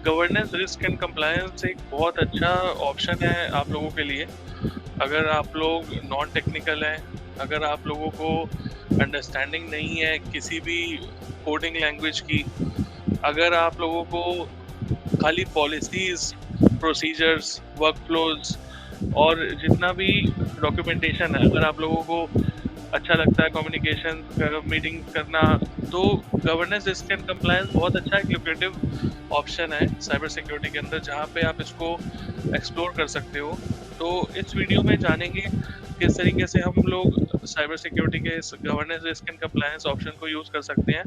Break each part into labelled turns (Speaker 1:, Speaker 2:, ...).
Speaker 1: Governance risk and compliance एक बहुत अच्छा ऑप्शन है आप लोगों के लिए। अगर आप लोग नॉन टेक्निकल हैं, अगर आप लोगों को अंडरस्टैंडिंग नहीं है किसी भी कोडिंग लैंग्वेज की, अगर आप लोगों को खाली पॉलिसीज, प्रोसीजर्स, वर्कफ्लोज और जितना भी डॉक्यूमेंटेशन है, अगर आप लोगों को अच्छा लगता है कम्युनिकेशन मीटिंग करना, तो गवर्नेंस रिस्क एंड कंप्लायंस बहुत अच्छा एक लुक्रेटिव ऑप्शन है साइबर सिक्योरिटी के अंदर, जहाँ पे आप इसको एक्सप्लोर कर सकते हो। तो इस वीडियो में जानेंगे किस तरीके से हम लोग साइबर सिक्योरिटी के इस governance risk and compliance option को यूज़ कर सकते हैं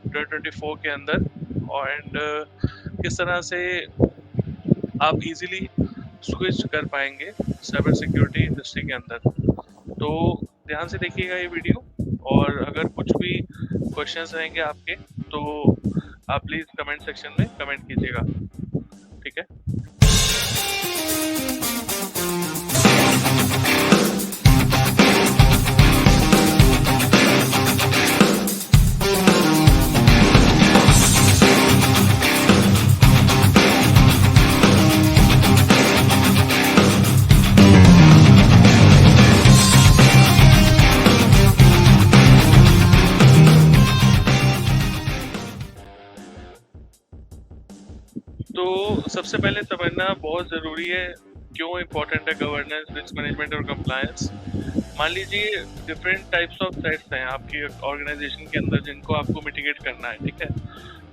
Speaker 1: 2024 के अंदर, और किस तरह से आप इजीली स्विच कर पाएंगे साइबर सिक्योरिटी इंडस्ट्री के अंदर। तो ध्यान से देखिएगा ये वीडियो, और अगर कुछ भी क्वेश्चंस रहेंगे आपके तो आप प्लीज कमेंट सेक्शन में कमेंट कीजिएगा, ठीक है। तो सबसे पहले समझना बहुत ज़रूरी है क्यों इम्पोर्टेंट है गवर्नेंस, रिस्क मैनेजमेंट और कंप्लायंस। मान लीजिए डिफरेंट टाइप्स ऑफ थ्रेट्स हैं आपकी ऑर्गेनाइजेशन के अंदर जिनको आपको मिटिगेट करना है, ठीक है।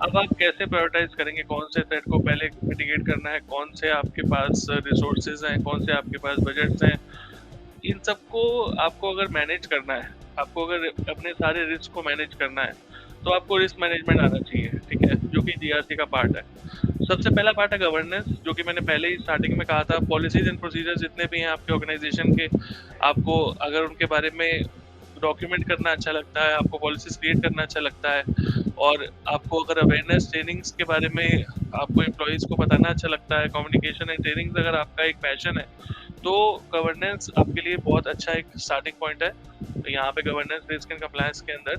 Speaker 1: अब आप कैसे प्रायोरिटाइज करेंगे कौन से थ्रेट को पहले मिटिगेट करना है, कौन से आपके पास रिसोर्सेज हैं, कौन से आपके पास बजट्स हैं। इन सबको आपको अगर मैनेज करना है, आपको अगर अपने सारे रिस्क को मैनेज करना है, तो आपको रिस्क मैनेजमेंट आना चाहिए, ठीक है, जो कि जीआरसी का पार्ट है। सबसे पहला पार्ट है गवर्नेंस, जो कि मैंने पहले ही स्टार्टिंग में कहा था। पॉलिसीज एंड प्रोसीजर जितने भी हैं आपके ऑर्गेनाइजेशन के, आपको अगर उनके बारे में डॉक्यूमेंट करना अच्छा लगता है, आपको पॉलिसीज क्रिएट करना अच्छा लगता है, और आपको अगर अवेयरनेस ट्रेनिंग्स के बारे में आपको एम्प्लॉयज़ को बताना अच्छा लगता है, कम्युनिकेशन एंड ट्रेनिंग्स अगर आपका एक पैशन है, तो गवर्नेंस आपके लिए बहुत अच्छा एक स्टार्टिंग पॉइंट है। तो यहाँ पे गवर्नेंस रिस्क एंड कंप्लायंस के अंदर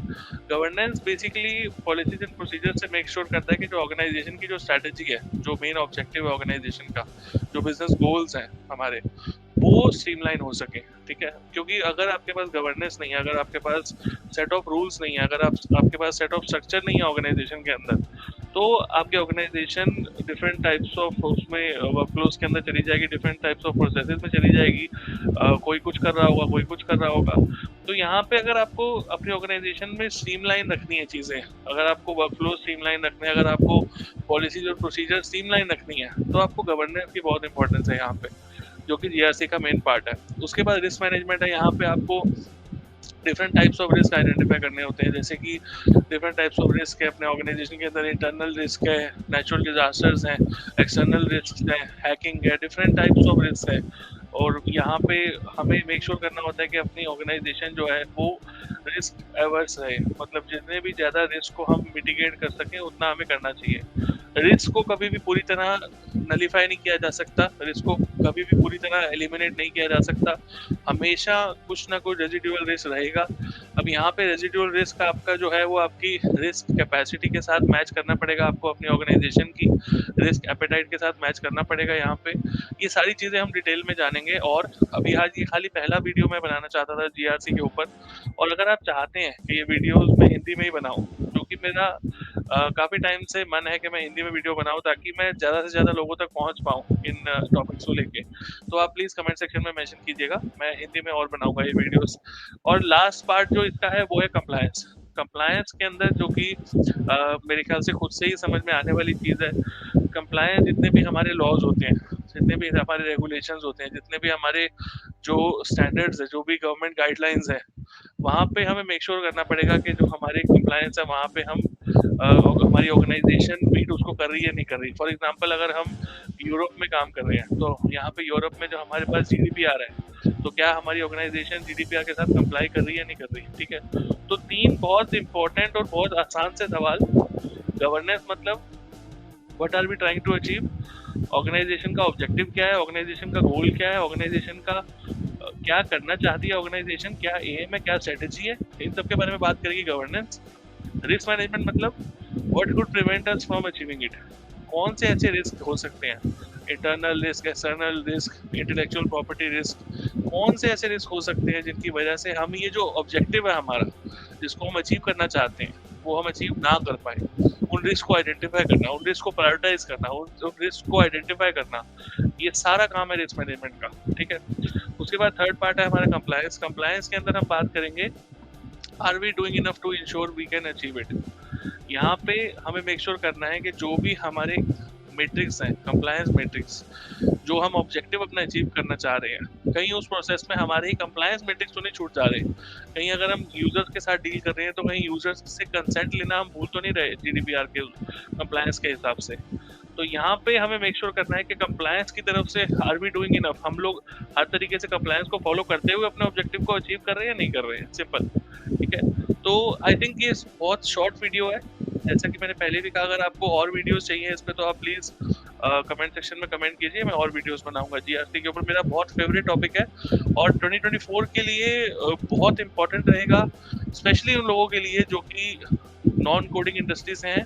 Speaker 1: governance basically policies and procedure से मेक श्योर करता है कि जो ऑर्गेनाइजेशन की जो स्ट्रैटेजी है, जो मेन ऑब्जेक्टिव है ऑर्गेनाइजेशन का, जो बिजनेस गोल्स हैं हमारे, वो स्ट्रीमलाइन हो सके, ठीक है। क्योंकि अगर आपके पास गवर्नेंस नहीं है, अगर आपके पास सेट ऑफ रूल्स नहीं है, अगर आपके पास सेट ऑफ स्ट्रक्चर नहीं है ऑर्गेनाइजेशन के अंदर, तो आपकी ऑर्गेनाइजेशन डिफरेंट टाइप्स ऑफ उसमें वर्कफ्लोज के अंदर चली जाएगी, डिफरेंट टाइप्स ऑफ प्रोसेसेस में चली जाएगी। कोई कुछ कर रहा होगा, कोई कुछ कर रहा होगा। तो यहाँ पे अगर आपको अपनी ऑर्गेनाइजेशन में स्ट्रीमलाइन रखनी है चीज़ें, अगर आपको वर्कफ्लो स्ट्रीमलाइन रखने हैं, अगर आपको पॉलिसीज और प्रोसीजर स्ट्रीमलाइन रखनी है, तो आपको गवर्नेंस की बहुत इंपॉर्टेंस है यहाँ पे, जो कि जीआरसी का मेन पार्ट है। उसके बाद रिस्क मैनेजमेंट है। यहाँ पे आपको different types of risk identify करने होते हैं, जैसे कि डिफरेंट टाइप्स ऑफ रिस्क है अपने ऑर्गेनाइजेशन के अंदर। इंटरनल रिस्क है, नेचुरल डिजास्टर्स हैं, एक्सटर्नल रिस्क है, हैकिंग है, डिफरेंट टाइप्स ऑफ रिस्क है। और यहाँ पे हमें मेक श्योर करना होता है कि अपनी ऑर्गेनाइजेशन जो है वो रिस्क एवर्स रहे, मतलब जितने भी ज़्यादा रिस्क को हम मिटिगेट कर सकें उतना हमें करना चाहिए। रिस्क को कभी भी पूरी तरह नलीफाई नहीं किया जा सकता, रिस्क को कभी भी पूरी तरह एलिमिनेट नहीं किया जा सकता, हमेशा कुछ ना कुछ रेजिडुअल रिस्क रहेगा। अब यहाँ पे रेजिडुअल रिस्क आपका जो है वो आपकी रिस्क कैपेसिटी के साथ मैच करना पड़ेगा, आपको अपनी ऑर्गेनाइजेशन की रिस्क एपेटाइट के साथ मैच करना पड़ेगा। यहाँ पे ये सारी चीज़ें हम डिटेल में जानेंगे, और अभी आज ये खाली पहला वीडियो मैं बनाना चाहता था जीआरसी के ऊपर। और अगर आप चाहते हैं कि ये वीडियोस मैं हिंदी में ही बनाऊं, क्योंकि मेरा काफ़ी टाइम से मन है कि मैं हिंदी में वीडियो बनाऊं, ताकि मैं ज़्यादा से ज़्यादा लोगों तक पहुंच पाऊं इन टॉपिक्स को लेके, तो आप प्लीज़ कमेंट सेक्शन में मेंशन कीजिएगा, मैं हिंदी में और बनाऊंगा ये वीडियोस। और लास्ट पार्ट जो इसका है वो है कंप्लायंस। कंप्लायंस के अंदर जो कि मेरे ख्याल से खुद से ही समझ में आने वाली चीज़ है। कंप्लायंस जितने भी हमारे लॉज होते हैं, जितने भी हमारे रेगुलेशंस होते हैं, जितने भी हमारे जो स्टैंडर्ड्स है, जो भी गवर्नमेंट गाइडलाइंस है, वहाँ पे हमें मेक श्योर करना पड़ेगा कि जो हमारे कंप्लायंस है वहाँ पे हम हमारी ऑर्गेनाइजेशन मीट उसको कर रही है नहीं कर रही। फॉर एग्जांपल अगर हम यूरोप में काम कर रहे हैं, तो यहाँ पे यूरोप में जो हमारे पास जीडीपीआर है, तो क्या हमारी ऑर्गेनाइजेशन जीडीपीआर के साथ कंप्लाई कर रही है नहीं कर रही, ठीक है। तो तीन बहुत इंपॉर्टेंट और बहुत आसान से सवाल। गवर्नेंस मतलब what are we trying to achieve, organisation का ऑब्जेक्टिव क्या है, ऑर्गेनाइजेशन का गोल क्या है, ऑर्गेनाइजेशन का क्या करना चाहती है ऑर्गेनाइजेशन, क्या एम है, क्या स्ट्रेटेजी है, इन सब के बारे में बात करेगी गवर्नेंस। रिस्क मैनेजमेंट मतलब what could prevent us from achieving it, कौन से ऐसे रिस्क हो सकते हैं, internal risk, external risk, intellectual property risk, कौन से ऐसे रिस्क हो सकते हैं जिनकी वजह से हम ये जो ऑब्जेक्टिव है हमारा, जिसको हम अचीव करना चाहते हैं, वो हम अचीव ना कर पाए। उन रिस्क को आइडेंटिफाई करना, उन रिस्क को प्रायोरिटाइज करना, उन रिस्क को आइडेंटिफाई करना, ये सारा काम है रिस्क मैनेजमेंट का, ठीक है। उसके बाद थर्ड पार्ट है हमारा कंप्लायंस। कंप्लायंस के अंदर हम बात करेंगे, are we doing enough to ensure we can achieve it. यहाँ पे हमें मेक श्योर करना है कि जो भी हमारे मैट्रिक्स हैं, कंप्लायंस मैट्रिक्स, जो हम ऑब्जेक्टिव अपना अचीव करना चाह रहे हैं, कहीं उस प्रोसेस में हमारे ही कंप्लायंस मैट्रिक्स तो नहीं छूट जा रहे। कहीं अगर हम यूजर्स के साथ डील कर रहे हैं तो कहीं यूजर्स से कंसेंट लेना हम भूल तो नहीं रहे जीडीपीआर के कंप्लायंस के हिसाब से। तो यहाँ पे हमें मेक श्योर करना है कि कंप्लायंस की तरफ से आर वी डूइंग इनफ, हम लोग हर तरीके से कंप्लायंस को फॉलो करते हुए अपने ऑब्जेक्टिव को अचीव कर रहे हैं या नहीं कर रहे हैं, सिंपल, ठीक है। तो आई थिंक ये बहुत शॉर्ट वीडियो है, जैसा कि मैंने पहले भी कहा, अगर आपको और वीडियोस चाहिए इस पे तो आप प्लीज कमेंट सेक्शन में कमेंट कीजिए, मैं और वीडियोस बनाऊंगा। जीआरसी के ऊपर मेरा बहुत फेवरेट टॉपिक है और 2024 के लिए बहुत इंपॉर्टेंट रहेगा, स्पेशली उन लोगों के लिए जो कि नॉन कोडिंग इंडस्ट्री से हैं,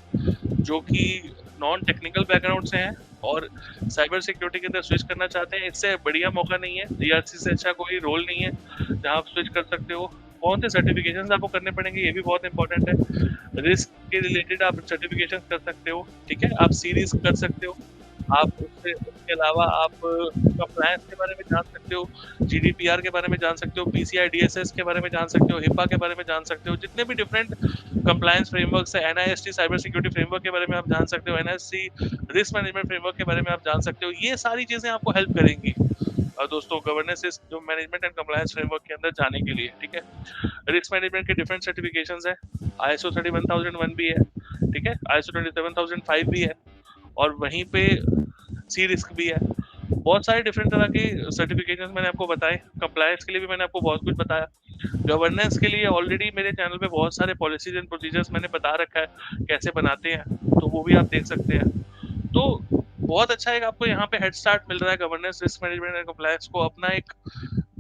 Speaker 1: जो कि नॉन टेक्निकल बैकग्राउंड से हैं और साइबर सिक्योरिटी की तरफ स्विच करना चाहते हैं। इससे बढ़िया मौका नहीं है, जीआरसी से अच्छा कोई रोल नहीं है जहां आप स्विच कर सकते हो। कौन से सर्टिफिकेशंस आपको करने पड़ेंगे ये भी बहुत इंपॉर्टेंट है। रिस्क के रिलेटेड आप सर्टिफिकेशन कर सकते हो, ठीक है, आप सी रिस्क कर सकते हो, आप उसके अलावा आप कंप्लायंस के बारे में जान सकते हो, जीडीपीआर के बारे में जान सकते हो, पीसीआई डीएसएस के बारे में जान सकते हो, हिपा के बारे में जान सकते हो, जितने भी डिफरेंट कंप्लायंस फ्रेमवर्क्स है, एनआईएसटी साइबर सिक्योरिटी फ्रेमवर्क के बारे में आप जान सकते हो, एनएससी रिस्क मैनेजमेंट फ्रेमवर्क के बारे में आप जान सकते हो। ये सारी चीजें आपको हेल्प करेंगी दोस्तों गवर्नेंस जो मैनेजमेंट एंड कंप्लायंस फ्रेमवर्क के अंदर जाने के लिए, ठीक है। रिस्क मैनेजमेंट के डिफरेंट सर्टिफिकेशंस है, आईएसओ 31001 भी है, ठीक है, आईएसओ 27005 भी है, और वहीं पे सी रिस्क भी है। बहुत सारे डिफरेंट तरह के सर्टिफिकेशंस मैंने आपको बताए। कंप्लायंस के लिए भी मैंने आपको बहुत कुछ बताया। गवर्नेंस के लिए ऑलरेडी मेरे चैनल पे बहुत सारे पॉलिसीज एंड प्रोसीजर्स मैंने बता रखा है कैसे बनाते हैं, तो वो भी आप देख सकते हैं। तो बहुत अच्छा है, आपको यहाँ पे हेड स्टार्ट मिल रहा है governance, risk management and compliance को अपना एक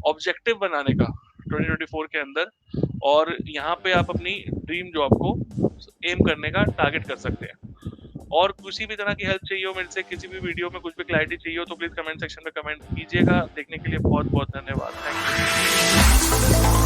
Speaker 1: ऑब्जेक्टिव बनाने का 2024 के अंदर, और यहाँ पे आप अपनी ड्रीम जॉब को एम करने का टारगेट कर सकते हैं। और किसी भी तरह की हेल्प चाहिए हो मेरे से, किसी भी वीडियो में कुछ भी क्लैरिटी चाहिए हो तो प्लीज कमेंट सेक्शन में कमेंट कीजिएगा। देखने के लिए बहुत बहुत धन्यवाद, थैंक यू।